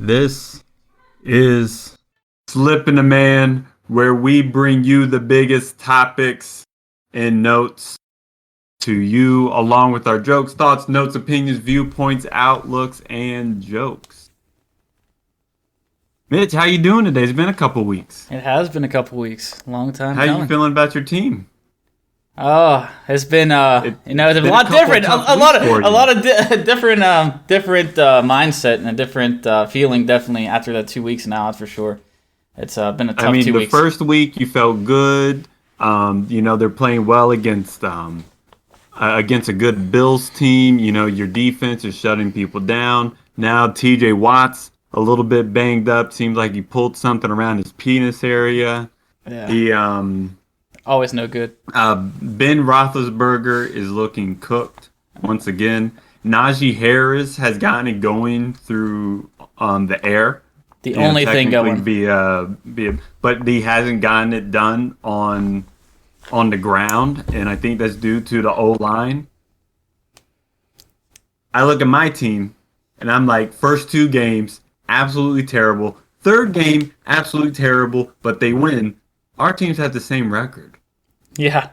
This is Slipping the Man, where we bring you the biggest topics and notes to you, along with our jokes, thoughts, notes, opinions, viewpoints, outlooks, and jokes. Mitch, how you doing today? It's been a couple weeks. It has been a couple weeks. Long time How coming. you feeling about your team? Oh, it's been it's a lot different. A lot of different mindset and a different feeling. Definitely after the 2 weeks now, that's for sure. It's been a tough 2 weeks. The first week you felt good. They're playing well against a good Bills team. Your defense is shutting people down. Now TJ Watt's a little bit banged up. Seems like he pulled something around his penis area. Yeah. He always no good. Ben Roethlisberger is looking cooked once again. Najee Harris has gotten it going through the air. The only thing going. But he hasn't gotten it done on the ground, and I think that's due to the O-line. I look at my team, and I'm like, first 2 games, absolutely terrible. Third game, absolutely terrible, but they win. Our teams have the same record. Yeah.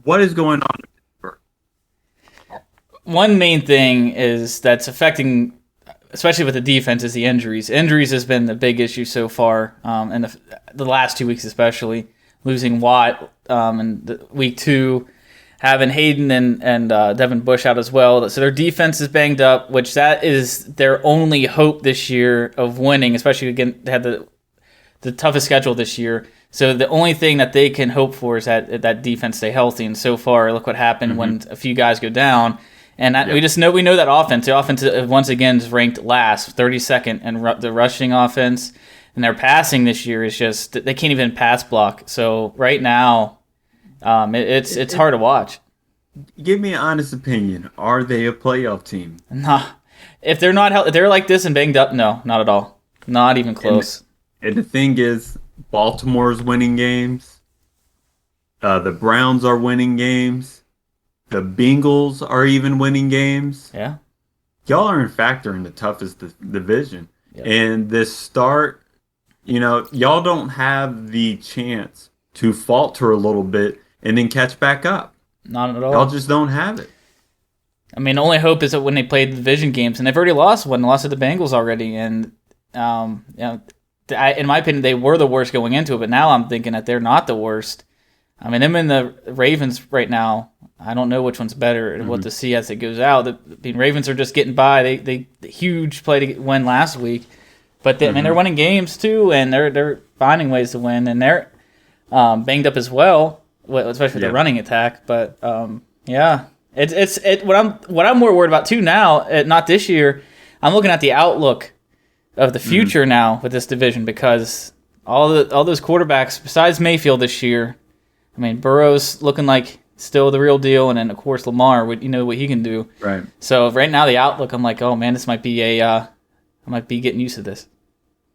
What is going on? One main thing is that's affecting, especially with the defense, is the injuries. Injuries has been the big issue so far, and the last 2 weeks especially. Losing Watt in week 2, having Hayden and Devin Bush out as well. So their defense is banged up, which that is their only hope this year of winning, especially again they had the toughest schedule this year. So the only thing that they can hope for is that defense stay healthy. And so far, look what happened when a few guys go down. And we know that offense. The offense once again is ranked last, 32nd, and the rushing offense and their passing this year is just they can't even pass block. So right now, it's hard to watch. Give me an honest opinion. Are they a playoff team? Nah, if they're not if they're like this and banged up, no, not at all, not even close. And the thing is, Baltimore's winning games. The Browns are winning games. The Bengals are even winning games. Yeah. Y'all are in factor in the toughest division. Yep. And this start, y'all don't have the chance to falter a little bit and then catch back up. Not at all. Y'all just don't have it. I mean, the only hope is that when they play the division games, and they've already lost one, lost to the Bengals already, and in my opinion, they were the worst going into it, but now I'm thinking that they're not the worst. I mean, them and the Ravens right now, I don't know which one's better and what to see as it goes out. The Ravens are just getting by. They huge play to win last week, but I mean, they're winning games too, and they're finding ways to win, and they're banged up as well, especially the running attack. But it's what I'm more worried about too now. Not this year. I'm looking at the outlook of the future now with this division, because all those quarterbacks besides Mayfield this year, I mean, Burrow's looking like still the real deal, and then of course Lamar, what he can do. Right. So right now the outlook, I'm like, oh man, this might be I might be getting used to this.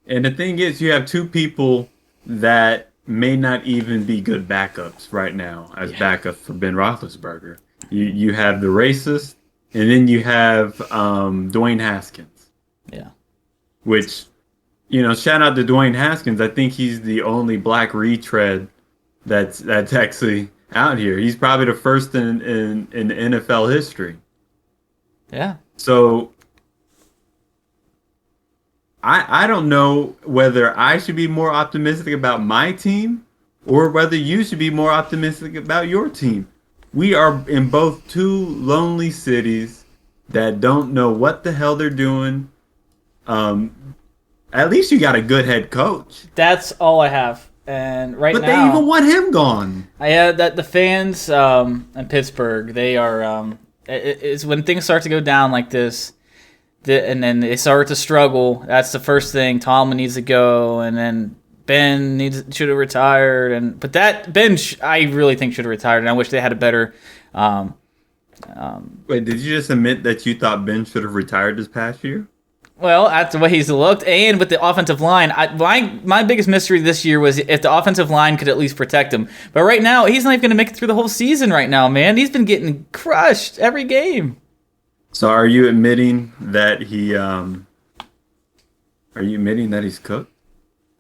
And the thing is, you have 2 people that may not even be good backups right now as backups for Ben Roethlisberger. You have the racist, and then you have Dwayne Haskins. Yeah. Which, shout out to Dwayne Haskins. I think he's the only black retread that's actually out here. He's probably the first in NFL history. Yeah. So I don't know whether I should be more optimistic about my team or whether you should be more optimistic about your team. We are in both 2 lonely cities that don't know what the hell they're doing. At least you got a good head coach. That's all I have. And now, they even want him gone. That the fans in Pittsburgh, they are. It's when things start to go down like this, and then they start to struggle. That's the first thing. Tomlin needs to go, and then Ben should have retired. But that Ben, I really think should have retired, and I wish they had a better. Wait, did you just admit that you thought Ben should have retired this past year? Well, that's the way he's looked, and with the offensive line, my biggest mystery this year was if the offensive line could at least protect him. But right now, he's not even going to make it through the whole season right now, man. He's been getting crushed every game. So are you admitting that he Are you admitting that he's cooked?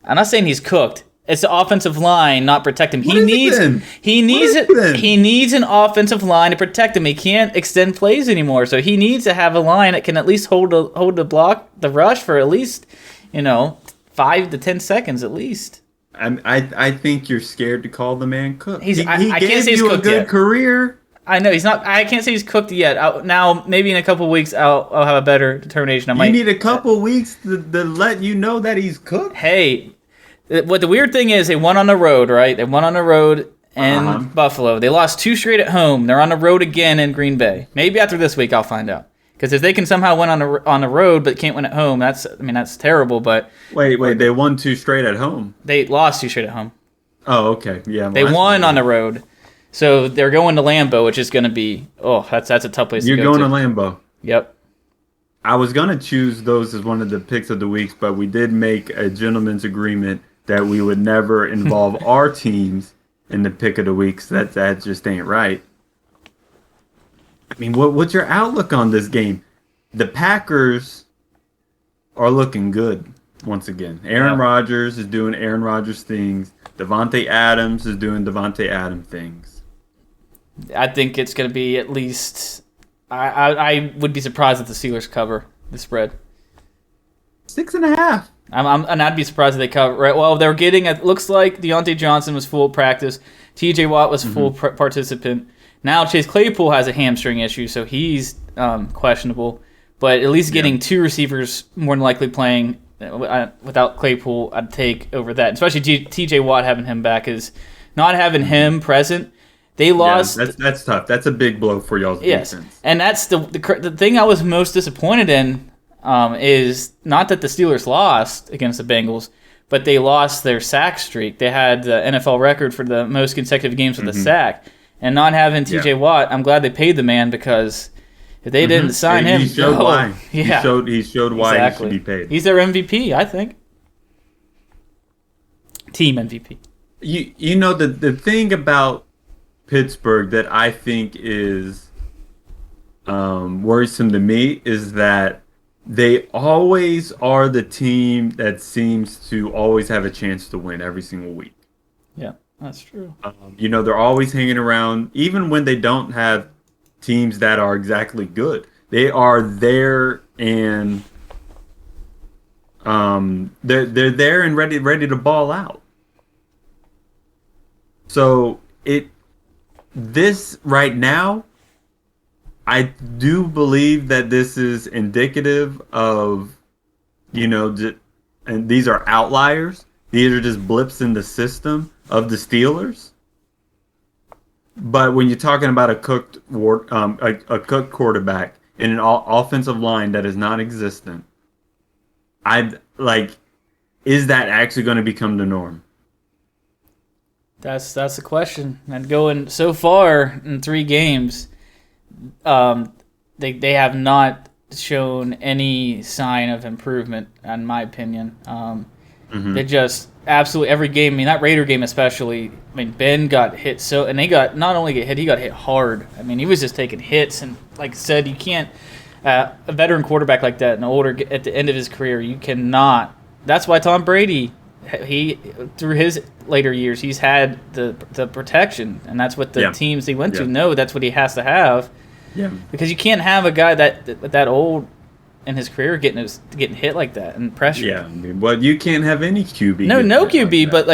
I'm not saying he's cooked. It's the offensive line not protect him. What is it then? He needs What is it then? He needs an offensive line to protect him. He can't extend plays anymore, so he needs to have a line that can at least hold the block, the rush for at least 5 to 10 seconds at least. I think you're scared to call the man cooked. He's He I gave can't say he's you a cooked good yet. career. I know he's not. I can't say he's cooked yet. Now maybe in a couple of weeks I'll have a better determination. I might. You need a couple weeks to let you know that he's cooked. Hey, what the weird thing is, they won on the road, right? They won on the road in Buffalo. They lost 2 straight at home. They're on the road again in Green Bay. Maybe after this week I'll find out. Because if they can somehow win on the road but can't win at home, that's terrible. But Wait, they won 2 straight at home. they lost 2 straight at home. Oh, okay, yeah. They won on the road, so they're going to Lambeau, which is going to be that's a tough place You're to go going to. to Lambeau. Yep. I was gonna choose those as one of the picks of the weeks, but we did make a gentleman's agreement that we would never involve our teams in the pick of the weeks. That just ain't right. I mean, what's your outlook on this game? The Packers are looking good once again. Aaron Rodgers is doing Aaron Rodgers things. Devontae Adams is doing Devontae Adams things. I think it's going to be at least. I would be surprised if the Steelers cover the spread. 6.5. And I'd be surprised if they cover. Right? Well, they're getting. It looks like Deontay Johnson was full practice. T.J. Watt was full participant. Now Chase Claypool has a hamstring issue, so he's questionable. But at least getting 2 receivers more than likely playing without Claypool, I'd take over that. Especially T.J. Watt having him back is not having him present. They lost. Yeah, that's tough. That's a big blow for y'all's defense. And that's the thing I was most disappointed in is not that the Steelers lost against the Bengals, but they lost their sack streak. They had the NFL record for the most consecutive games with a sack. And not having T.J. Watt, I'm glad they paid the man because if they didn't sign him, he showed why. Yeah, he showed why exactly. he should be paid. He's their MVP, I think. Team MVP. You know the thing about Pittsburgh that I think is worrisome to me is that they always are the team that seems to always have a chance to win every single week. Yeah, that's true. They're always hanging around, even when they don't have teams that are exactly good. They are there and they're there and ready to ball out. So this right now, I do believe that this is indicative of, and these are outliers. These are just blips in the system of the Steelers. But when you're talking about a cooked quarterback in an offensive line that is non-existent, is that actually going to become the norm? That's the question. And going so far in 3 games, they have not shown any sign of improvement, in my opinion. They just absolutely every game. I mean, that Raider game especially. I mean, Ben got hit and they got not only get hit, he got hit hard. I mean, he was just taking hits, and like I said, you can't. A veteran quarterback like that, at the end of his career, you cannot. That's why Tom Brady, he through his later years, he's had the protection, and that's what the teams he went to know. That's what he has to have. Yeah. Because you can't have a guy that old in his career getting hit like that and pressure. Yeah, but you can't have any QB. No QB, but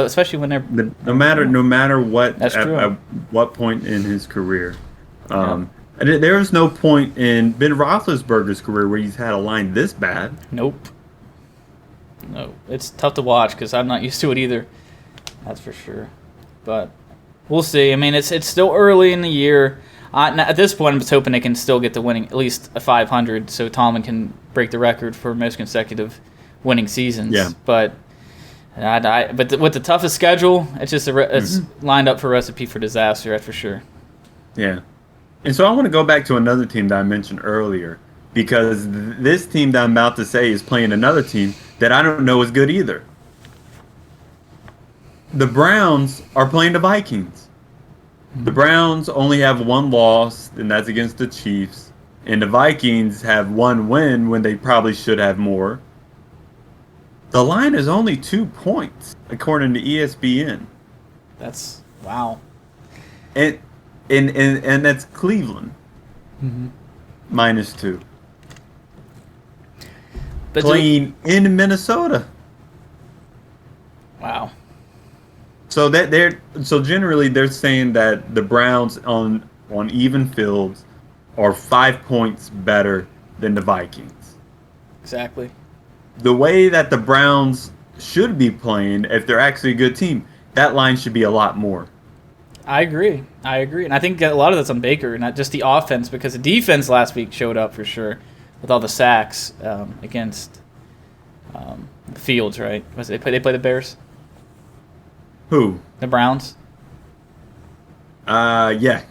especially when they're no matter what. That's true. At what point in his career, there was no point in Ben Roethlisberger's career where he's had a line this bad. Nope. No, it's tough to watch because I'm not used to it either. That's for sure. But we'll see. I mean, it's still early in the year. At this point, I'm just hoping they can still get the winning at least a 500, so Tomlin can break the record for most consecutive winning seasons. Yeah. But with the toughest schedule, it's just it's lined up for a recipe for disaster. That's for sure. Yeah. And so I want to go back to another team that I mentioned earlier because this team that I'm about to say is playing another team that I don't know is good either. The Browns are playing the Vikings. The Browns only have 1 loss, and that's against the Chiefs. And the Vikings have 1 win when they probably should have more. The line is only 2 points, according to ESPN. That's wow. And and that's Cleveland. -2. But Playing in Minnesota. wow. So so generally they're saying that the Browns on even fields are 5 points better than the Vikings. Exactly. The way that the Browns should be playing, if they're actually a good team, that line should be a lot more. I agree. And I think a lot of that's on Baker, not just the offense, because the defense last week showed up for sure with all the sacks against the Fields, right? Was they play the Bears? Who? The Browns? Yeah.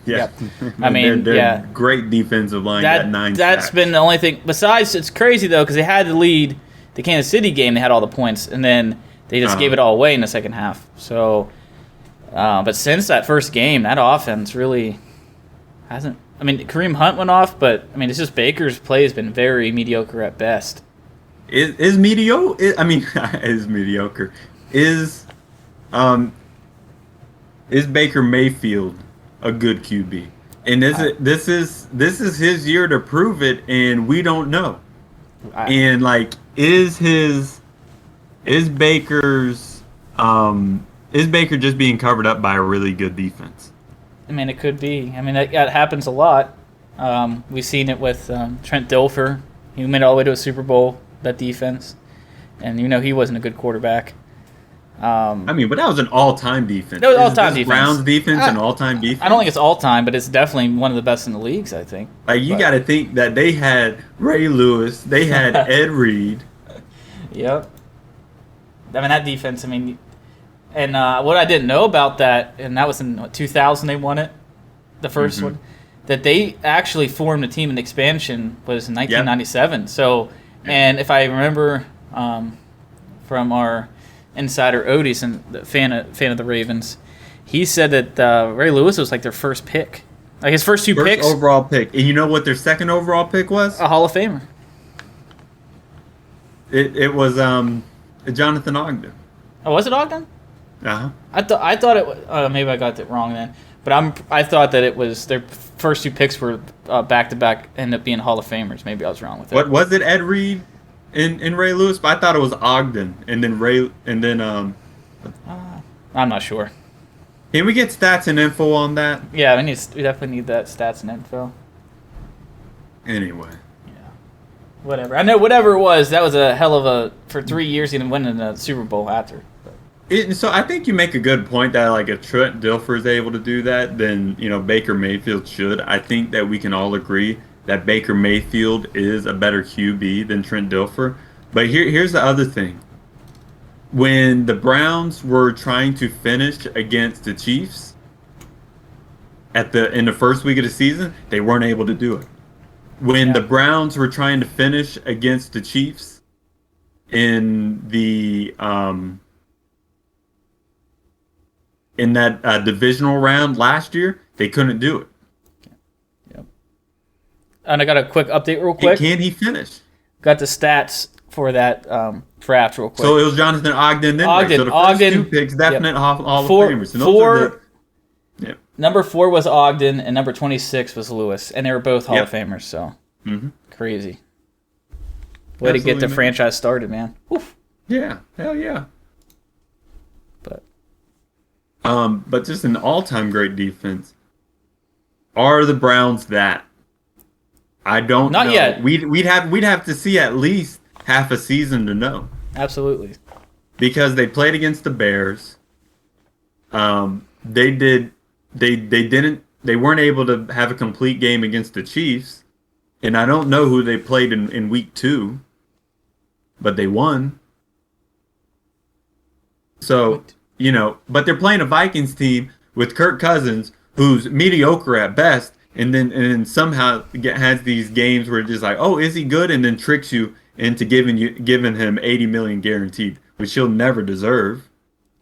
I mean, they're great defensive line. Got 9 That's sacks. been the only thing. Besides, it's crazy though because they had the lead. The Kansas City game, they had all the points, and then they just gave it all away in the second half. So, but since that first game, that offense really hasn't. I mean, Kareem Hunt went off, but I mean, it's just Baker's play has been very mediocre at best. Is mediocre? I mean, is mediocre. Is Baker Mayfield a good QB? And this is his year to prove it, and we don't know. And like, is Baker just being covered up by a really good defense? I mean, it could be. I mean, that happens a lot. We've seen it with Trent Dilfer. He made it all the way to a Super Bowl, that defense. And, he wasn't a good quarterback. I mean, but that was an all-time defense. That was all-time defense. Browns defense an all-time defense? I don't think it's all-time, but it's definitely one of the best in the leagues, I think. Like, you got to think that they had Ray Lewis, they had Ed Reed. Yep. I mean, that defense, and what I didn't know about that, and that was in 2000 they won it, the first one, that they actually formed a team in expansion was in 1997. Yep. So, and if I remember from our insider Otis, and the fan of the Ravens, he said that Ray Lewis was like their first pick. Like his first picks. Overall pick. And you know what their second overall pick was? A Hall of Famer. It was Jonathan Ogden. Oh, was it Ogden? Uh-huh. I thought it was, maybe I got it wrong then. But I thought that it was their first 2 picks were back-to-back, ended up being Hall of Famers. Maybe I was wrong with that. What was it, Ed Reed in Ray Lewis? But I thought it was Ogden and then Ray and then I'm not sure. Can we get stats and info on that? Yeah, we definitely need that stats and info. Anyway. Yeah. Whatever. I know whatever it was, that was a hell of a for 3 years he didn't win in the Super Bowl after. So I think you make a good point that like if Trent Dilfer is able to do that, then Baker Mayfield should. I think that we can all agree that Baker Mayfield is a better QB than Trent Dilfer. But here's the other thing. When the Browns were trying to finish against the Chiefs in the first week of the season, they weren't able to do it. When the Browns were trying to finish against the Chiefs in the in that divisional round last year, they couldn't do it. Yep. And I got a quick update real quick. Can he finish? Got the stats for that draft real quick. So it was Jonathan Ogden then. Ogden. So the first 2 picks, definite Hall of Famers. Number 4 was Ogden, and number 26 was Lewis. And they were both Hall of Famers, so crazy. Way to get the franchise started, man. Oof. Yeah, hell yeah. But just an all-time great defense. Are the Browns that? I don't know. Not yet. We'd have to see at least half a season to know. Absolutely. Because they played against the Bears. They weren't able to have a complete game against the Chiefs. And I don't know who they played in week 2. But they won. So, but they're playing a Vikings team with Kirk Cousins, who's mediocre at best, and then somehow has these games where it's just like, oh, is he good? And then tricks you into giving him $80 million guaranteed, which he'll never deserve.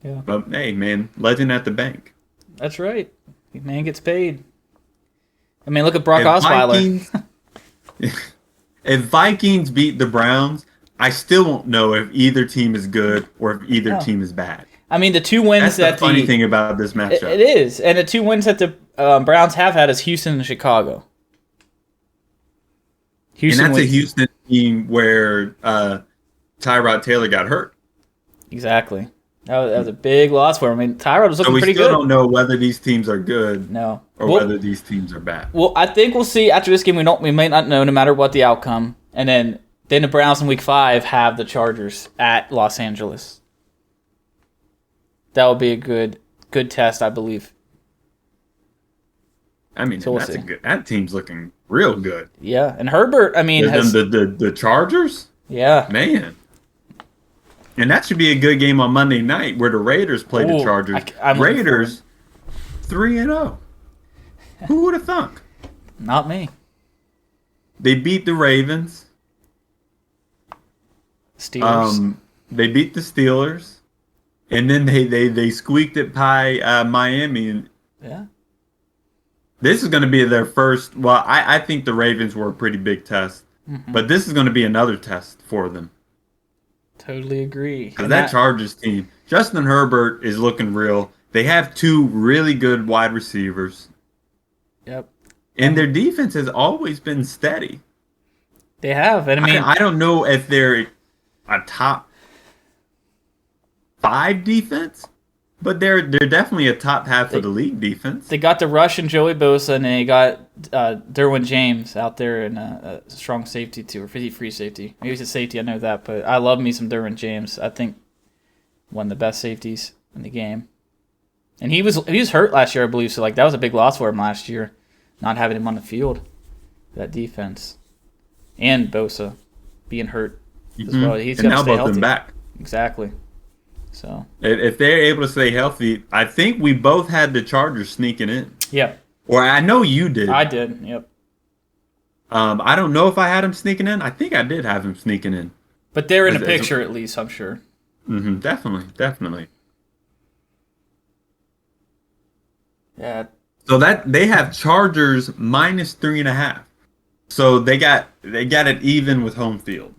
Yeah. But hey, man, legend at the bank. That's right. Man gets paid. I mean, look at Brock Osweiler. If Vikings beat the Browns, I still won't know if either team is good or if either Oh. team is bad. I mean, the 2 wins That's the that funny thing about this matchup. it is, and the 2 wins that the Browns have had is Houston and Chicago. And Houston that's a wins. Houston team where Tyrod Taylor got hurt. Exactly. That was a big loss for him. I mean, Tyrod was So looking we pretty still good. don't know whether these teams are good No. or Well, whether these teams are bad. well, I think we'll see after this game. We may not know no matter what the outcome, and then the Browns in Week 5 have the Chargers at Los Angeles. That will be a good test, I believe. I mean, So we'll that's see. that team's looking real good. Yeah, and Herbert, I mean, has The Chargers, yeah. man. And that should be a good game on Monday night where the Raiders play the Ooh, Chargers. I'm looking Raiders 3-0. Who would have thunk? Not me. They beat the Ravens. Steelers. They beat the Steelers. And then they squeaked it by Miami. And Yeah. this is going to be their first. Well, I think the Ravens were a pretty big test. But this is going to be another test for them. Totally agree. Because that Chargers team, Justin Herbert is looking real. They have 2 really good wide receivers. Yep. And their defense has always been steady. They have. And I mean, I don't know if they're a top 5 defense, but they're definitely a top half of the league defense. they got the rush and Joey Bosa, and they got Derwin James out there in a strong safety too, or free safety. Maybe he's a safety, I know that, but I love me some Derwin James. I think one of the best safeties in the game. And he was hurt last year, I believe, so like that was a big loss for him last year, not having him on the field. That defense. And Bosa being hurt as well. He's and got to now stay both healthy. them back. Exactly. So If they're able to stay healthy, I think we both had the Chargers sneaking in. yeah, Or I know you did. I did. Yep. I don't know if I had him sneaking in. I think I did have him sneaking in. But they're in the As- picture at least, I'm sure. Definitely. Yeah. So that they have Chargers -3.5. So they got it even with home field.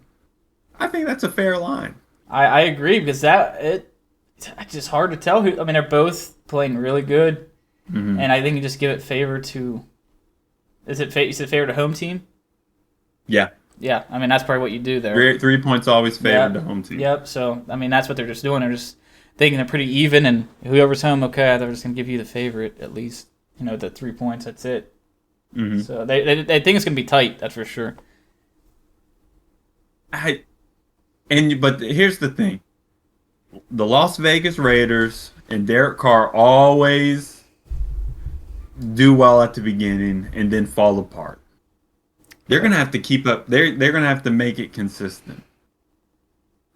I think that's a fair line. I agree because it's just hard to tell who. I mean, they're both playing really good, and I think you just give it favor to. Is it favor to home team? Yeah. Yeah, I mean that's probably what you do there. 3 points always favored Yeah. the home team. Yep. So I mean that's what they're just doing. They're just thinking they're pretty even, and whoever's home, okay, they're just gonna give you the favorite at least. You know, the 3 points. That's it. Mm-hmm. So they think it's gonna be tight. That's for sure. But here's the thing: the Las Vegas Raiders and Derek Carr always do well at the beginning and then fall apart. They're gonna have to keep up. They're gonna have to make it consistent.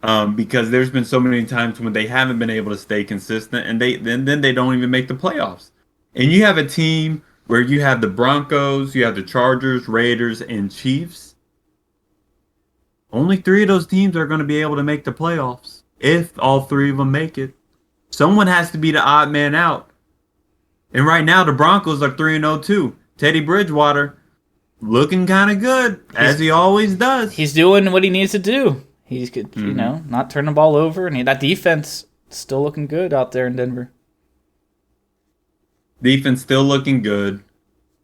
Because there's been so many times when they haven't been able to stay consistent, and then they don't even make the playoffs. And you have a team where you have the Broncos, you have the Chargers, Raiders, and Chiefs. Only 3 of those teams are going to be able to make the playoffs if all 3 of them make it. Someone has to be the odd man out. And right now, the Broncos are 3-0 too. Teddy Bridgewater looking kind of good, as he always does. He's doing what he needs to do. He's good, you know, not turning the ball over, and that defense still looking good out there in Denver. Defense still looking good.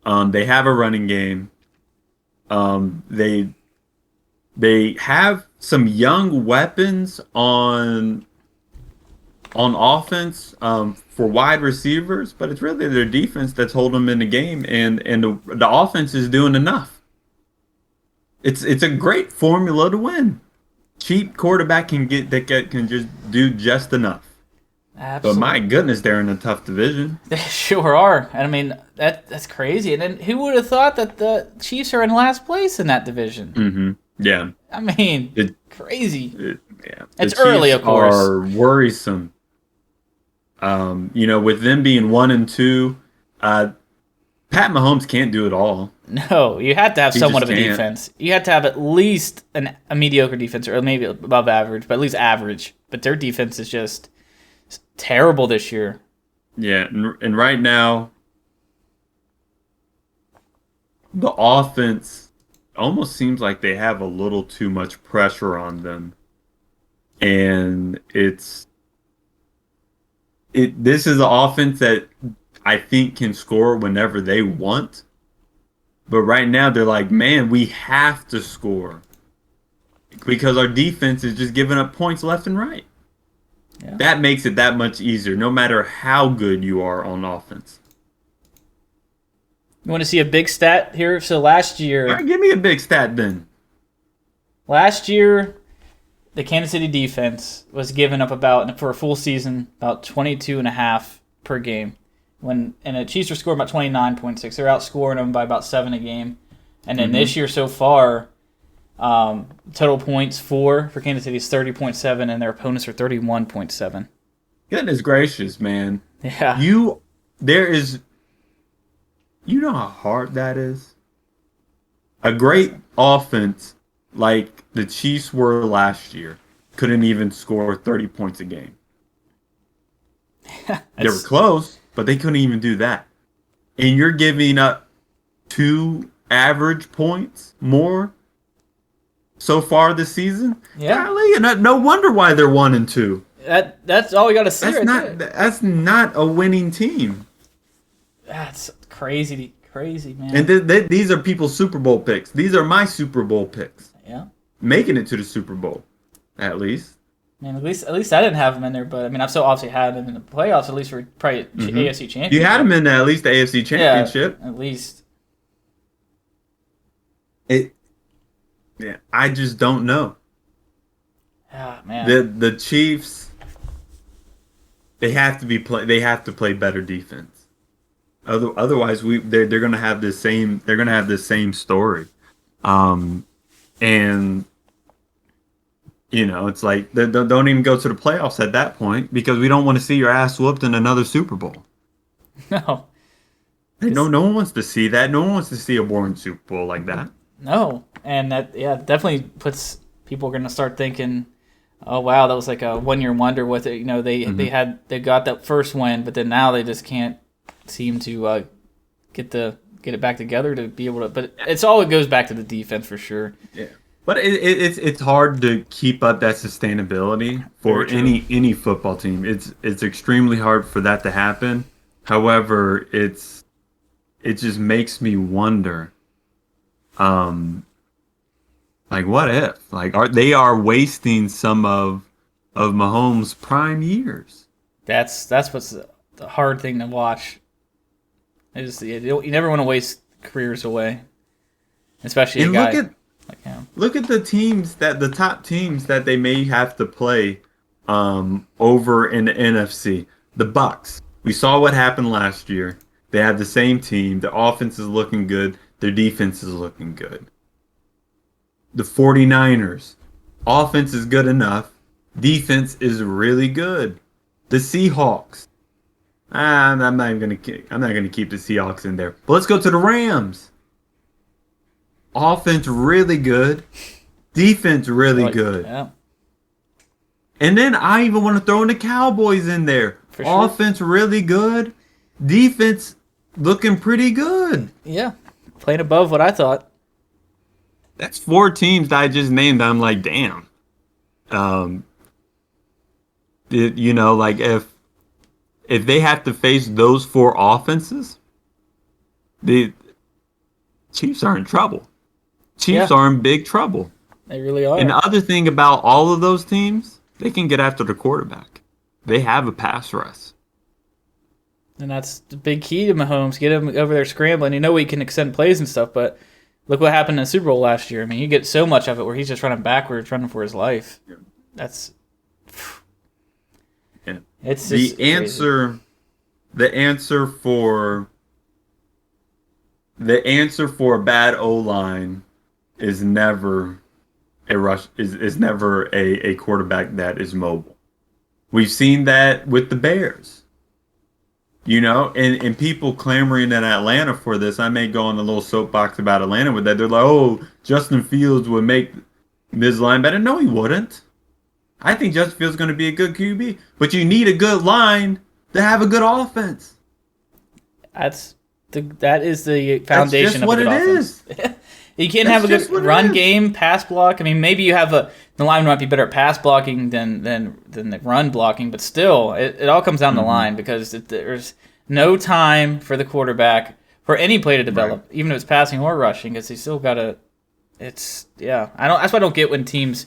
They have a running game. They have some young weapons on offense for wide receivers, but it's really their defense that's holding them in the game, and the offense is doing enough. It's a great formula to win. Cheap quarterback can just do just enough. Absolutely. But my goodness, they're in a tough division. They sure are. And I mean, that's crazy. And then who would have thought that the Chiefs are in last place in that division? Mm-hmm. Yeah. I mean, crazy. Yeah. It's The early, Chiefs of course. Are worrisome. With them being 1-2, Pat Mahomes can't do it all. No, you had to have somewhat of just a can't. defense. You had to have at least a mediocre defense, or maybe above average, but at least average. But their defense is just terrible this year. Yeah, and right now, the offense almost seems like they have a little too much pressure on them. And this is an offense that I think can score whenever they want. But right now they're like, man, we have to score because our defense is just giving up points left and right. Yeah. That makes it that much easier, no matter how good you are on offense. You want to see a big stat here? So last All year, right, give me a big stat then. the Kansas City defense was giving up about, for a full season, about 22 and a half per game. And the Chiefs are scoring about 29.6. They're outscoring them by about 7 a game. And then this year so far, total points for Kansas City is 30.7, and their opponents are 31.7. Goodness gracious, man. Yeah. You know how hard that is? A great offense like the Chiefs were last year couldn't even score 30 points a game. They were close, but they couldn't even do that. And you're giving up 2 average points more so far this season? Yeah. Golly, no wonder why they're 1-2. That's all we got to see right there. That's not a winning team. That's crazy, man. And these are people's Super Bowl picks. These are my Super Bowl picks. Yeah. Making it to the Super Bowl, at least. Man, at least I didn't have him in there, but I mean, I've still obviously had him in the playoffs. At least for probably AFC Championship. You had him in at least the AFC Championship. Yeah, at least. Yeah, I just don't know. Ah, man. The Chiefs, they have to play better defense. Otherwise, they're gonna have the same story, and it's like they don't even go to the playoffs at that point because we don't want to see your ass whooped in another Super Bowl. No. No one wants to see that. No one wants to see a boring Super Bowl like that. No, and that definitely puts people going to start thinking, oh wow, that was like a 1 year wonder with it. They got that first win, but then now they just can't seem to get it back together to be able to. But it goes back to the defense for sure. Yeah, but it's hard to keep up that sustainability for any football team. It's extremely hard for that to happen. However, it just makes me wonder. Like what if? Like they are wasting some of Mahomes' prime years. That's what's the hard thing to watch. You never want to waste careers away, especially a guy like him. Look at the top teams that they may have to play over in the NFC. The Bucks. We saw what happened last year. They have the same team. The offense is looking good. Their defense is looking good. The 49ers. Offense is good enough. Defense is really good. The Seahawks. I'm not gonna keep the Seahawks in there. But let's go to the Rams. Offense really good. Defense really good. Yeah. And then I even want to throw in the Cowboys in there. For sure. Offense really good. Defense looking pretty good. Yeah. Playing above what I thought. That's 4 teams that I just named. I'm like, damn. Like if they have to face those 4 offenses, the Chiefs are in trouble. Chiefs are in big trouble. They really are. And the other thing about all of those teams, they can get after the quarterback. They have a pass rush. And that's the big key to Mahomes. Get him over there scrambling. He can extend plays and stuff, but look what happened in the Super Bowl last year. I mean, you get so much of it where he's just running backwards, running for his life. Yeah. That's... Yeah. It's just the answer for a bad O-line is never a rush is never a quarterback that is mobile. We've seen that with the Bears. And people clamoring in Atlanta for this. I may go on a little soapbox about Atlanta with that. They're like, oh, Justin Fields would make this line better. No, he wouldn't. I think Justin Fields is going to be a good QB. But you need a good line to have a good offense. That is the foundation of a good offense. You can't That's have a good just what it run is. game, pass block. I mean, maybe you have the line might be better at pass blocking than the run blocking, but still, it all comes down to the line because there's no time for the quarterback for any play to develop, even if it's passing or rushing, because they still got to. It's yeah. I don't. That's why I don't get when teams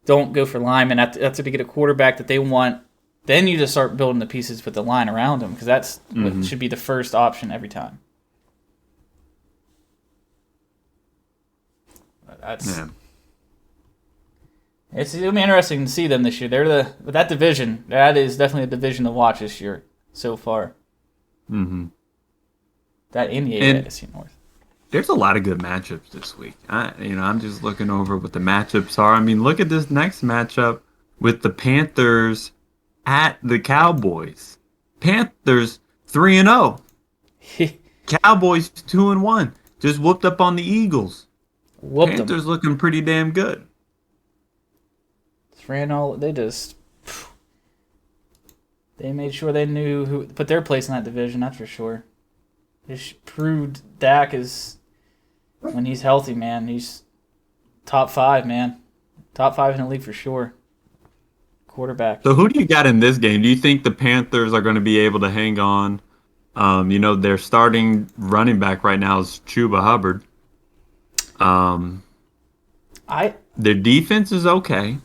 don't go for linemen. That's if they get a quarterback that they want. Then you just start building the pieces with the line around them because that's what should be the first option every time. That's it's gonna be interesting to see them this year. They're with that division. That is definitely a division to watch this year so far. Mm-hmm. That in the And- AFC North. There's a lot of good matchups this week. I'm just looking over what the matchups are. I mean, look at this next matchup with the Panthers at the Cowboys. Panthers 3-0. Cowboys 2-1. Just whooped up on the Eagles. Whooped them. Panthers looking pretty damn good. They made sure they knew who put their place in that division. That's for sure. Just proved Dak is when he's healthy, man. He's top 5, man. Top 5 in the league for sure. Quarterback. So who do you got in this game? Do you think the Panthers are going to be able to hang on? Their starting running back right now is Chuba Hubbard. Their defense is okay.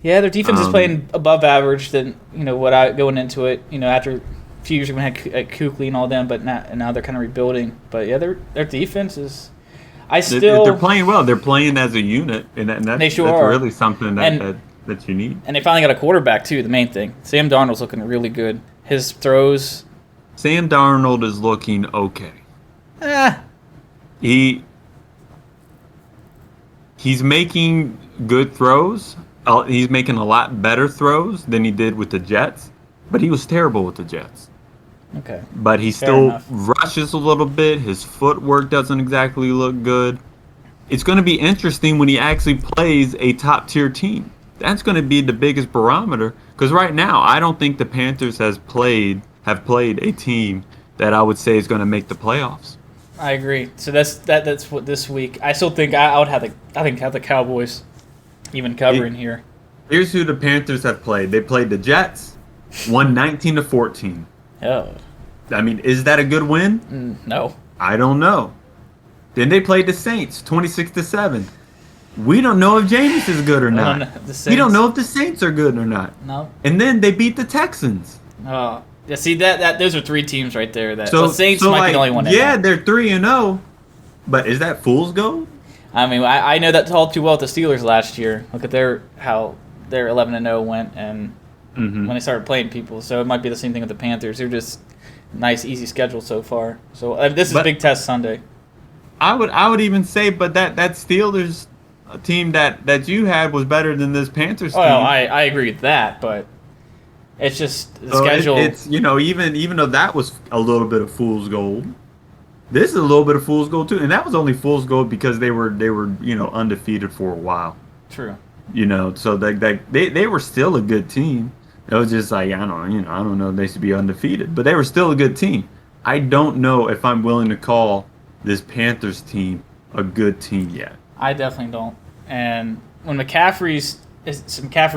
Yeah, their defense is playing above average than going into it. After a few years when we had Kuechly and all them, but now they're kind of rebuilding. But yeah, their defense is. They're playing well. They're playing as a unit, and that's are. really something that you need. And they finally got a quarterback too. The main thing, Sam Darnold's looking really good. His throws. Sam Darnold is looking okay. He's making good throws. He's making a lot better throws than he did with the Jets, but he was terrible with the Jets. Okay. But he still rushes a little bit. His footwork doesn't exactly look good. It's going to be interesting when he actually plays a top-tier team. That's going to be the biggest barometer because right now I don't think the Panthers have played a team that I would say is going to make the playoffs. I agree. So that's what this week. I still think I would have the Cowboys even covering here. Here's who the Panthers have played. They played the Jets, won 19-14. Oh. I mean, is that a good win? No. I don't know. Then they played the Saints, 26-7. We don't know if Jameis is good or not. We don't know if the Saints are good or not. No. And then they beat the Texans. Oh. Yeah, see that those are 3 teams right there. The Saints might be the only one. Yeah, they're 3-0, but is that fool's gold? I mean, I know that all too well with the Steelers last year. Look at how their 11-0 went, and when they started playing people. So it might be the same thing with the Panthers. They're just nice, easy schedule so far. So this is a big test Sunday. I would even say, but that Steelers team that you had was better than this Panthers team. Well, I agree with that, but it's just the schedule. It's even though that was a little bit of fool's gold, this is a little bit of fool's gold too, and that was only fool's gold because they were undefeated for a while. True. So they were still a good team. It was just like I don't know they should be undefeated, but they were still a good team. I don't know if I'm willing to call this Panthers team a good team yet. I definitely don't. And when McCaffrey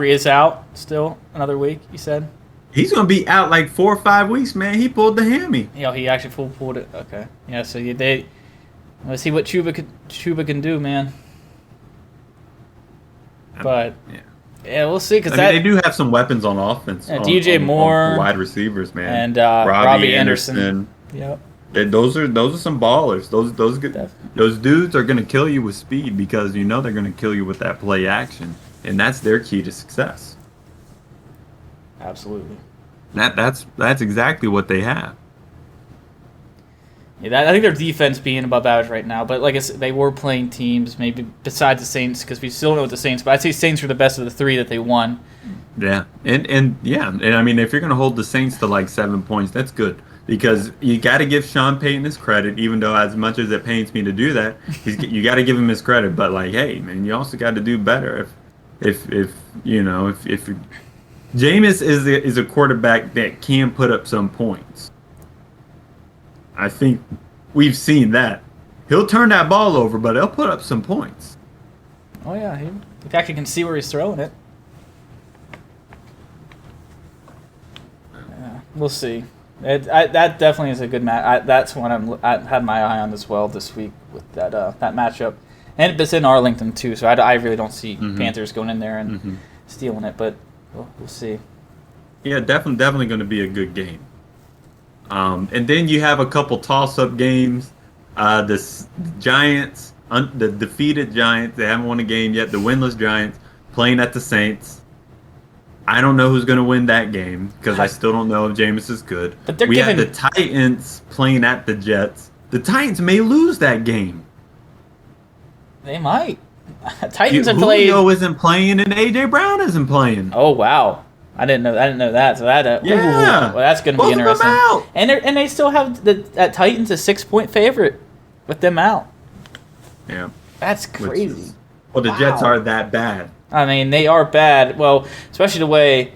is out still another week, you said? He's going to be out like 4 or 5 weeks, man. He pulled the hammy. He actually pulled it. Okay. Yeah, so let's see what Chuba can do, man. But yeah, we'll see because they do have some weapons on offense. DJ Moore, on wide receivers, man, and Robbie Anderson. Yep. Those are some ballers. Those dudes are going to kill you with speed because they're going to kill you with that play action, and that's their key to success. Absolutely. That's exactly what they have. Yeah, I think their defense being above average right now, but like I said, they were playing teams maybe besides the Saints because we still know what the Saints. But I'd say Saints were the best of the 3 that they won. Yeah, and I mean if you're going to hold the Saints to like 7 points, that's good. Because you got to give Sean Payton his credit, even though as much as it pains me to do that, you got to give him his credit. But like, hey, man, you also got to do better. If Jameis is a quarterback that can put up some points. I think we've seen that. He'll turn that ball over, but he'll put up some points. Oh yeah, he actually can see where he's throwing it. Yeah, we'll see. That definitely is a good match. That's one I had my eye on as well this week with that matchup, and it's in Arlington too. So I really don't see Panthers going in there and stealing it, but we'll see. Yeah, definitely going to be a good game. And then you have a couple toss-up games. The Giants, the defeated Giants, they haven't won a game yet. The winless Giants playing at the Saints. I don't know who's going to win that game because I still don't know if Jameis is good. But they're have the Titans playing at the Jets. The Titans may lose that game. They might. Titans have played. Julio isn't playing and AJ Brown isn't playing. Oh wow. I didn't know that. So that well, that's going to be interesting. And they still have that Titans a 6-point favorite with them out. Yeah, that's crazy. The Jets are that bad. I mean, they are bad. Well, especially the way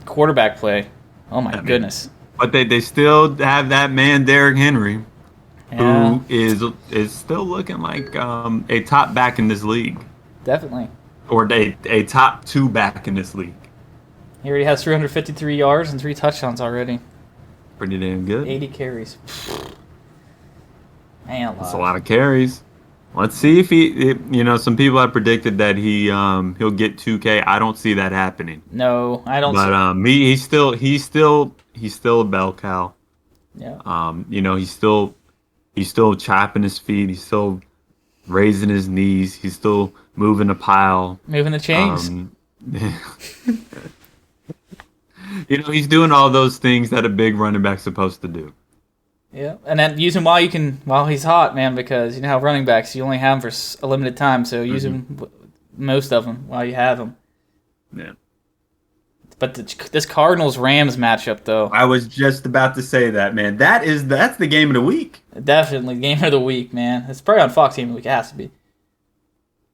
quarterback play. Oh my goodness. But they still have that man Derrick Henry, who is still looking like a top back in this league. Definitely. Or a top 2 back in this league. He already has 353 yards and 3 touchdowns already. Pretty damn good. 80 carries. Man, that's a lot of carries. Let's see if some people have predicted that he'll get 2K. I don't see that happening. No, I don't. But he's still a bell cow. Yeah. He's still chopping his feet. He's still raising his knees. He's still moving the pile. Moving the chains. He's doing all those things that a big running back's supposed to do. Yeah, and then use him while he's hot, man, because you know how running backs, you only have them for a limited time, so use him, most of them, while you have them. Yeah. But this Cardinals-Rams matchup, though. I was just about to say that, man. That's the game of the week. Definitely game of the week, man. It's probably on Fox Game of the Week. It has to be.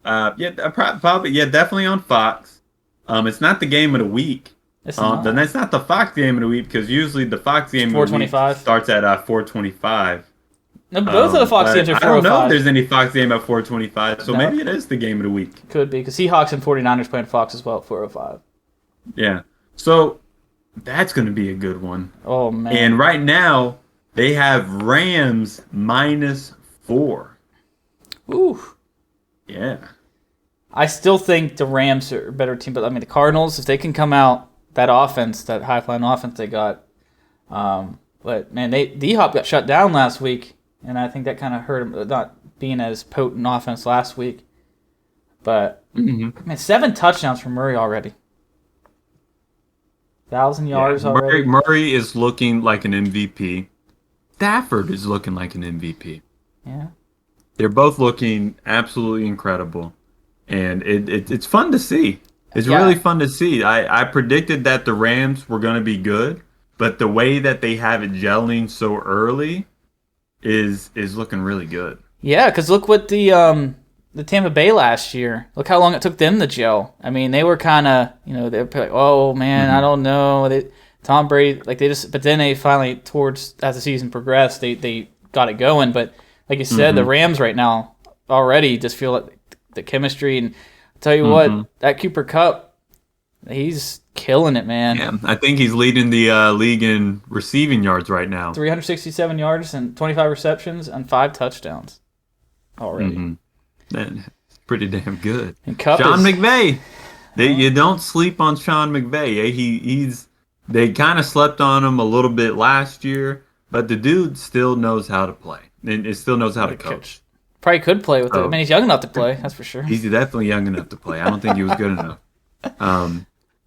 Probably, definitely on Fox. It's not the game of the week. It's not the Fox game of the week because usually the Fox game of the week starts at 4:25. No, both of the Fox games are 4:05. I don't know if there's any Fox game at 4:25, so maybe it is the game of the week. Could be because Seahawks and 49ers playing Fox as well at 4:05. Yeah, so that's going to be a good one. Oh man! And right now they have Rams -4. Ooh. Yeah. I still think the Rams are a better team, but I mean the Cardinals, if they can come out. That offense, that high-flying offense they got. But, man, D-Hop got shut down last week, and I think that kind of hurt him, not being as potent offense last week. But, man, 7 touchdowns from Murray already. 1,000 yards already. Murray is looking like an MVP. Stafford is looking like an MVP. Yeah. They're both looking absolutely incredible, and it's fun to see. It's really fun to see. I predicted that the Rams were going to be good, but the way that they have it gelling so early is looking really good. Yeah, because look what the Tampa Bay last year. Look how long it took them to gel. I mean, they were kind of, they were like, oh man, I don't know. Tom Brady, but then they finally, as the season progressed, they got it going. But like you said, the Rams right now already just feel like the chemistry and. Tell you what, that Cooper Kupp, he's killing it, man. Yeah, I think he's leading the league in receiving yards right now. 367 yards and 25 receptions and 5 touchdowns already. That's pretty damn good. And Kupp Sean McVay. You don't sleep on Sean McVay. They kind of slept on him a little bit last year, but the dude still knows how to play. And it still knows how to coach. Probably could play with it. I mean, he's young enough to play, that's for sure. He's definitely young enough to play. I don't think he was good enough.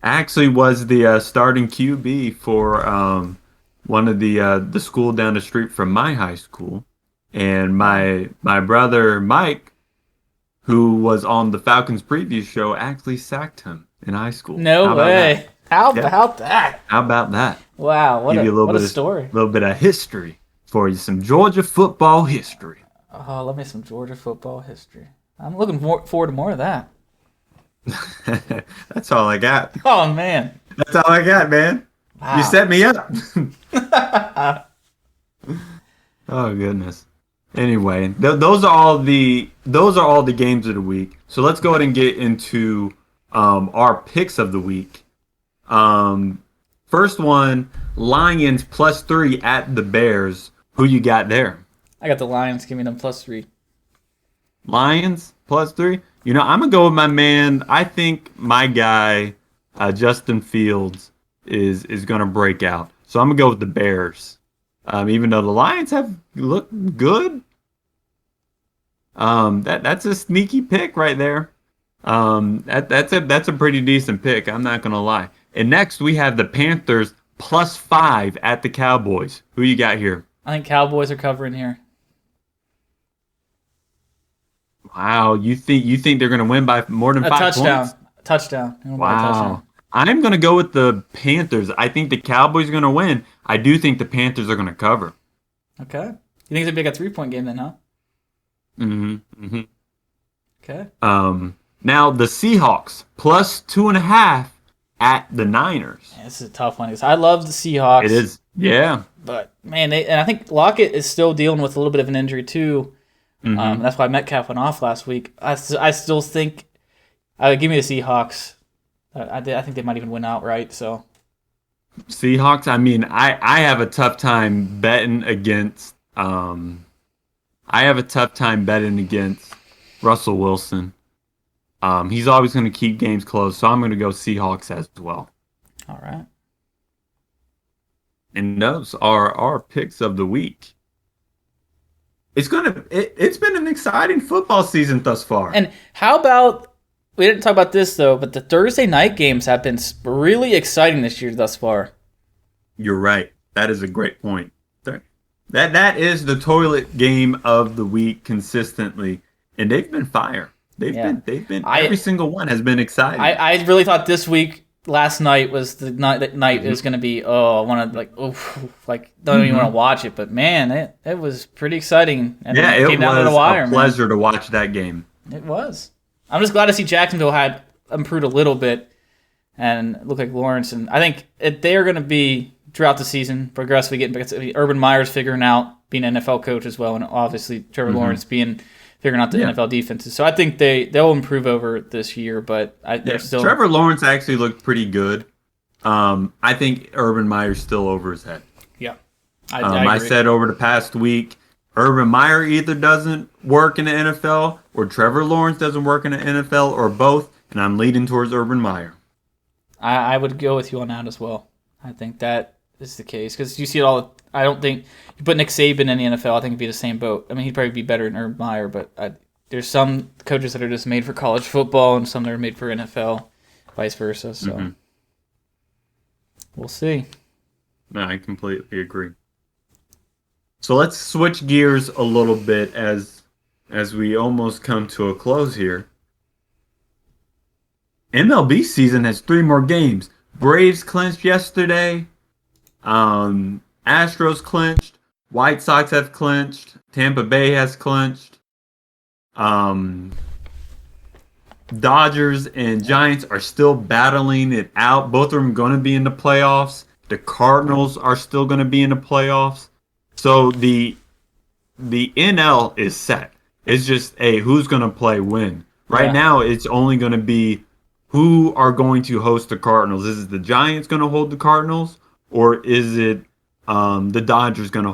Actually was the starting QB for one of the school down the street from my high school. And my brother, Mike, who was on the Falcons preview show, actually sacked him in high school. No way. How about that? How about that? Wow, what a story. A little bit of history for you, some Georgia football history. Oh, love me some Georgia football history. I'm looking forward to more of that. That's all I got. Oh, man. That's all I got, man. Wow. You set me up. Oh, goodness. Anyway, those are all the games of the week. So let's go ahead and get into our picks of the week. First one, Lions +3 at the Bears. Who you got there? I got the Lions. Give me them +3. Lions +3. You know, I'm gonna go with my man. I think my guy, Justin Fields, is gonna break out. So I'm gonna go with the Bears. Even though the Lions have looked good, that's a sneaky pick right there. That's a pretty decent pick. I'm not gonna lie. And next we have the Panthers +5 at the Cowboys. Who you got here? I think Cowboys are covering here. Wow, you think they're gonna win by more than A 5 touchdown. points? A touchdown. They're gonna win by a Wow. touchdown. I'm going to go with the Panthers. I think the Cowboys are going to win. I do think the Panthers are going to cover. Okay. You think it's gonna be like a 3-point game then, huh? Mm-hmm. Okay. Now, the Seahawks +2.5 at the Niners. Yeah, this is a tough one because I love the Seahawks. It is. Yeah. But man, and I think Lockett is still dealing with a little bit of an injury too. Mm-hmm. That's why Metcalf went off last week. I still think, give me the Seahawks. I think they might even win outright. So Seahawks, I mean, I have a tough time betting against Russell Wilson. He's always going to keep games close, so I'm going to go Seahawks as well. all right. And those are our picks of the week. It's been an exciting football season thus far. And how about, we didn't talk about this though, but the Thursday night games have been really exciting this year thus far. You're right. That is a great point. That is the toilet game of the week consistently, and they've been fire. They've been every single one has been exciting. I really thought this week, last night was the night it was going to be. Oh, I want to don't even want to watch it. But man, it was pretty exciting. And yeah, it came down to the wire, a pleasure to watch that game. It was. I'm just glad to see Jacksonville had improved a little bit and look like Lawrence. And I think they are going to be throughout the season progressively getting because Urban Meyer's figuring out being an NFL coach as well, and obviously Trevor Lawrence figuring out the NFL defenses. So I think they'll improve over this year, but they're still. Trevor Lawrence actually looked pretty good. I think Urban Meyer's still over his head. Yeah, I said over the past week, Urban Meyer either doesn't work in the NFL or Trevor Lawrence doesn't work in the NFL or both, and I'm leading towards Urban Meyer. I would go with you on that as well. I think that is the case because you see it all. I don't think you put Nick Saban in the NFL. I think it'd be the same boat. I mean, he'd probably be better than Urban Meyer, but there's some coaches that are just made for college football and some that are made for NFL, vice versa. So we'll see. No, I completely agree. So let's switch gears a little bit as we almost come to a close here. MLB season has 3 more games. Braves clinched yesterday. Astros clinched. White Sox have clinched. Tampa Bay has clinched. Dodgers and Giants are still battling it out. Both of them going to be in the playoffs. The Cardinals are still going to be in the playoffs. So the NL is set. It's just who's going to play when. Right now, it's only going to be who are going to host the Cardinals. Is it the Giants going to hold the Cardinals, or is it the Dodgers going to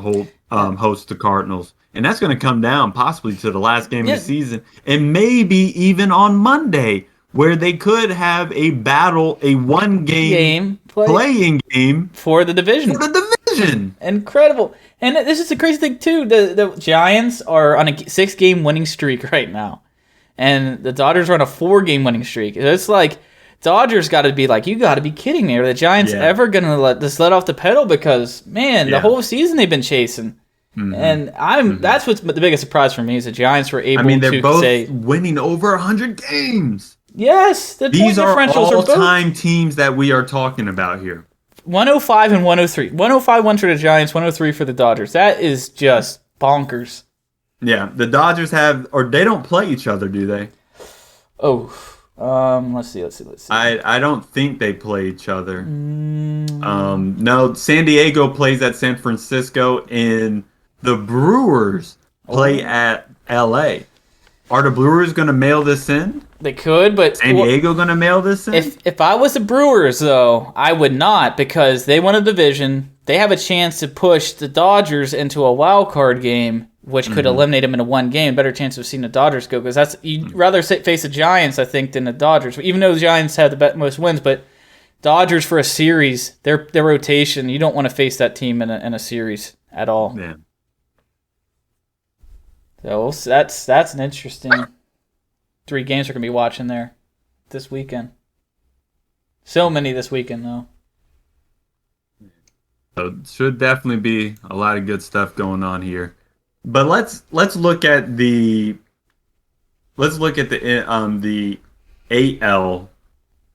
host the Cardinals? And that's going to come down possibly to the last game of the season, and maybe even on Monday, where they could have a battle, a one-game playing game for the division. Incredible. And this is the crazy thing, too. The Giants are on a 6-game winning streak right now. And the Dodgers are on a 4-game winning streak. It's like, Dodgers got to be like, you got to be kidding me. Are the Giants ever going to let off the pedal? Because, man, the whole season they've been chasing. And that's what's the biggest surprise for me is the Giants were able to they're both winning over 100 games. Yes. These are all-time teams that we are talking about here. 105 and 103. 105 won for the Giants, 103 for the Dodgers. That is just bonkers. Yeah, the Dodgers they don't play each other, do they? Oh, let's see. I don't think they play each other. No, San Diego plays at San Francisco, and the Brewers play at LA. Are the Brewers going to mail this in? They could, but San Diego going to mail this in? If I was the Brewers, though, I would not, because they won a division. They have a chance to push the Dodgers into a wild card game, which could eliminate them in a one game. Better chance of seeing the Dodgers go, because you'd rather face the Giants, I think, than the Dodgers. Even though the Giants have the most wins, but Dodgers for a series, their rotation, you don't want to face that team in a series at all. Yeah. So that's an interesting 3 games we're going to be watching there this weekend. So many this weekend, though. So it should definitely be a lot of good stuff going on here. But let's look at the the AL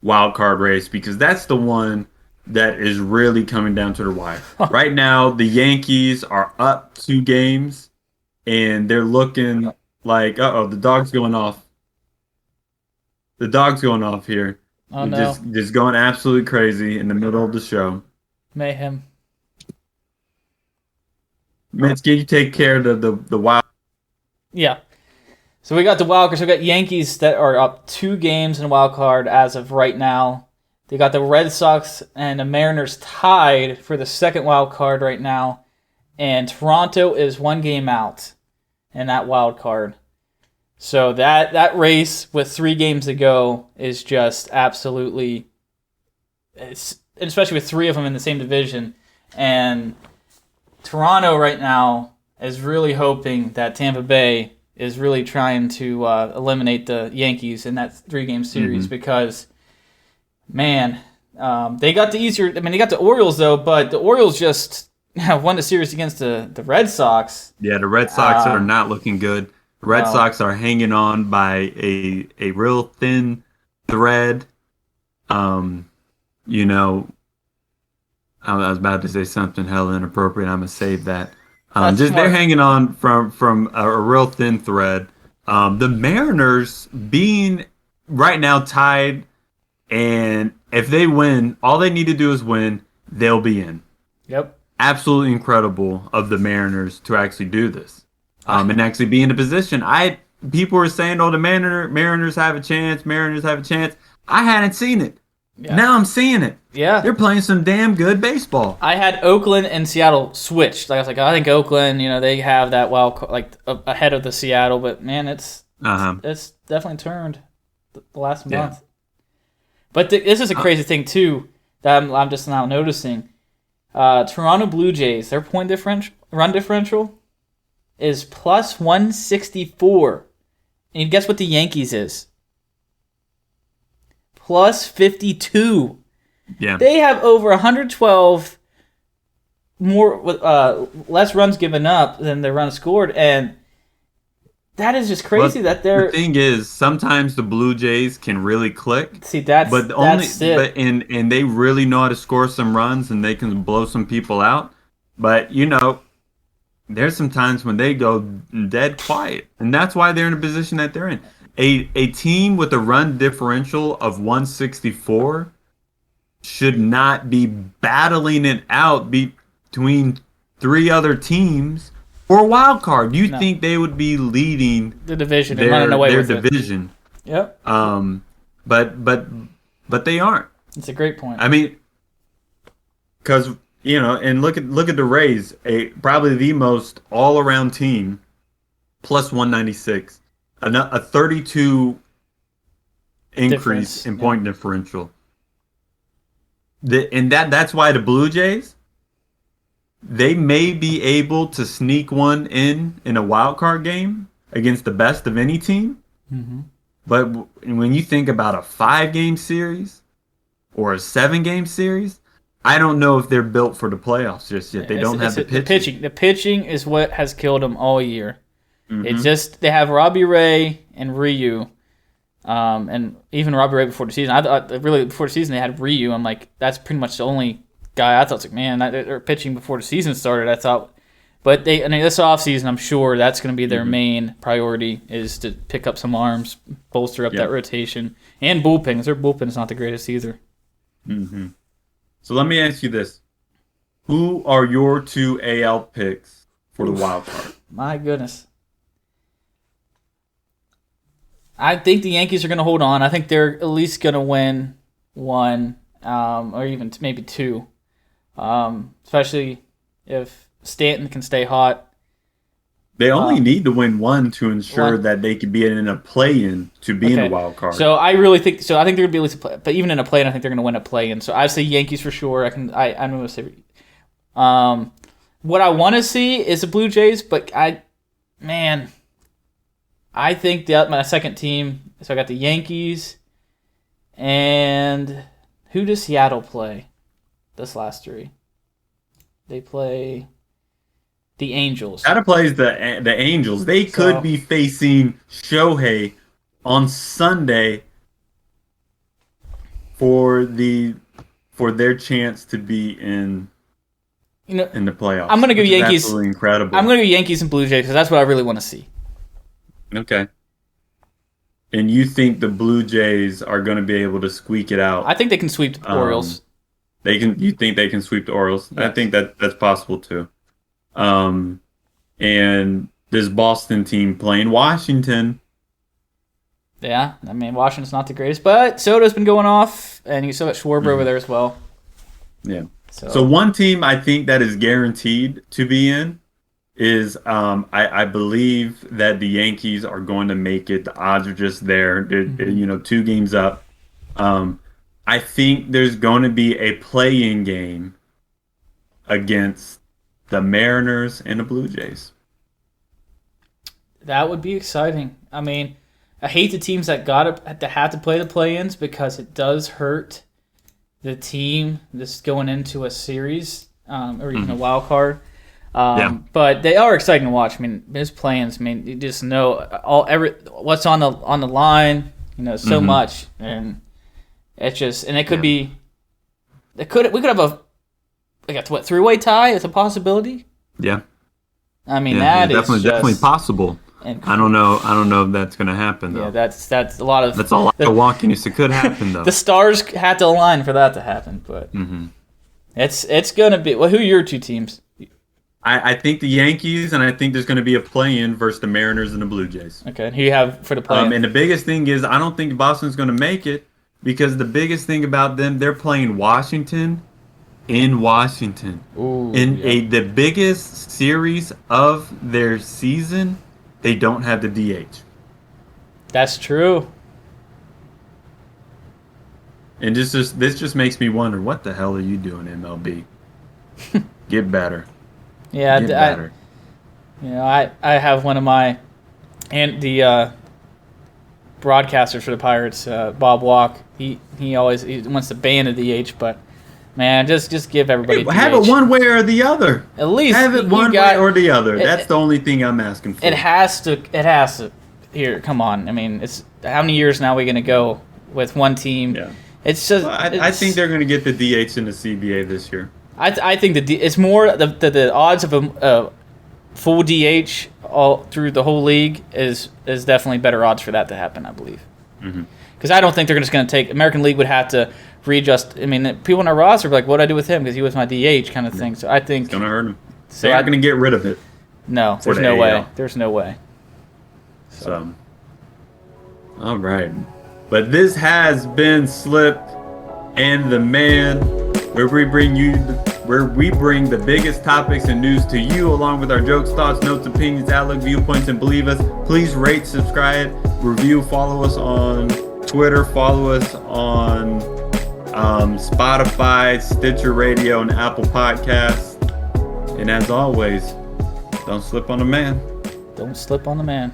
wild card race, because that's the one that is really coming down to the wire. Right now, the Yankees are up 2 games. And they're looking like, the dog's going off. The dog's going off here. Oh, no. Just going absolutely crazy in the middle of the show. Mayhem. Mitch, can you take care of the wild? Yeah. So we got the wild card. So we got Yankees that are up 2 games in the wild card as of right now. They got the Red Sox and the Mariners tied for the second wild card right now. And Toronto is 1 game out in that wild card. So that race with 3 games to go is just absolutely, especially with 3 of them in the same division. And Toronto right now is really hoping that Tampa Bay is really trying to eliminate the Yankees in that 3-game series, because, man, they got the easier. I mean, they got the Orioles though, but the Orioles just won the series against the Red Sox. Yeah, the Red Sox are not looking good. The Red Sox are hanging on by a real thin thread. You know, I was about to say something hella inappropriate. I'm gonna save that. They're hanging on from a real thin thread. The Mariners being right now tied, and if they win, all they need to do is win. They'll be in. Yep. Absolutely incredible of the Mariners to actually do this, and actually be in a position. People were saying, "Oh, the Mariners have a chance. Mariners have a chance." I hadn't seen it. Yeah. Now I'm seeing it. Yeah, they're playing some damn good baseball. I had Oakland and Seattle switched. I was like, I think Oakland, they have that ahead of the Seattle, but man, it's definitely turned the last month. But this is a crazy thing too that I'm just now noticing. Toronto Blue Jays, their run differential is plus 164. And guess what the Yankees is? Plus 52. Yeah. They have over 112 less runs given up than the runs scored, and that is just crazy that they're... The thing is, sometimes the Blue Jays can really click. See, that's it. And they really know how to score some runs, and they can blow some people out. But, there's some times when they go dead quiet, and that's why they're in a position that they're in. A team with a run differential of 164 should not be battling it out between 3 other teams for a wild card. You think they would be leading the division and running away with division? Yep. But they aren't. It's a great point. I mean, because and look at the Rays, probably the most all-around team, plus 196, a 32 increase in point differential. That's why the Blue Jays, they may be able to sneak one in a wild card game against the best of any team. Mm-hmm. But when you think about a 5-game series or a 7-game series, I don't know if they're built for the playoffs just yet. They don't have the pitching. The pitching is what has killed them all year. Mm-hmm. It's just they have Robbie Ray and Ryu. And even Robbie Ray before the season, I thought really before the season they had Ryu. I'm like, that's pretty much the only guy I thought was like, man, they're pitching before the season started. I thought, but this offseason, I'm sure that's going to be their main priority is to pick up some arms, bolster up that rotation, and bullpen. Their bullpen is not the greatest either. Mm-hmm. So let me ask you this: who are your 2 AL picks for the wild card? My goodness. I think the Yankees are going to hold on. I think they're at least going to win one, or even maybe two, especially if Stanton can stay hot. They only need to win one to ensure one. that they could be in a play-in to be in a wild card. So I really think so. I think they're going to be able to play, but even in a play-in, I think they're going to win a play-in. So I say Yankees for sure. I'm going to say. What I want to see is the Blue Jays, but I think my second team. So I got the Yankees, and who does Seattle play? This last three, they play the Angels. Seattle plays the Angels. They could be facing Shohei on Sunday for their chance to be in the playoffs. I'm gonna go Yankees. Absolutely incredible. I'm gonna go Yankees and Blue Jays because that's what I really want to see. Okay. And you think the Blue Jays are going to be able to squeak it out? I think they can sweep the Orioles. You think they can sweep the Orioles? Yes. I think that's possible too. And this Boston team playing Washington. Yeah, I mean Washington's not the greatest, but Soto's been going off, and you still got Schwarber over there as well. Yeah. So one team I think that is guaranteed to be in is I believe that the Yankees are going to make it. The odds are just there. They're 2 games up. I think there's going to be a play-in game against the Mariners and the Blue Jays. That would be exciting. I mean, I hate the teams that have to play the play-ins because it does hurt the team that's going into a series or even a wild card. But they are exciting to watch. I mean, those play-ins. I mean, you just know what's on the line. So much, and it's just it could be. We could have a 3-way tie. It's a possibility. Yeah. I mean that is definitely possible. I don't know if that's going to happen though. Yeah, that's a lot of. That's a lot of wonkiness. It could happen though. The stars had to align for that to happen, but it's going to be. Well, who are your two teams? I think the Yankees, and I think there's going to be a play-in versus the Mariners and the Blue Jays. Okay, and who you have for the play-in? And the biggest thing is I don't think Boston's going to make it because the biggest thing about them, they're playing Washington in Washington. The biggest series of their season, they don't have the DH. That's true. And this just makes me wonder, what the hell are you doing, MLB? Get better. Yeah, Get better. I have one of my the broadcasters for the Pirates, Bob Walk. He wants to ban the DH, but man, just give everybody. Have it one way or the other. At least have it one way or the other. That's the only thing I'm asking for. It has to. Here, come on. I mean, it's how many years now are we going to go with one team? Yeah. It's just. Well, I think they're going to get the DH in the CBA this year. I think it's more the odds of a full DH all through the whole league is definitely better odds for that to happen, I believe. Because I don't think they're just going to take American League would have to readjust. I mean, people in our roster are like, "What do I do with him?" Because he was my DH kind of thing. So I think it's going to hurt him. So they're not going to get rid of it. No, there's no way. There's no way. So, all right, but this has been Slip and the Man, where we bring the biggest topics and news to you, along with our jokes, thoughts, notes, opinions, outlook, viewpoints, and believe us. Please rate, subscribe, review, follow us on Twitter, follow us on Spotify, Stitcher Radio, and Apple Podcasts. And as always, don't slip on the man. Don't slip on the man.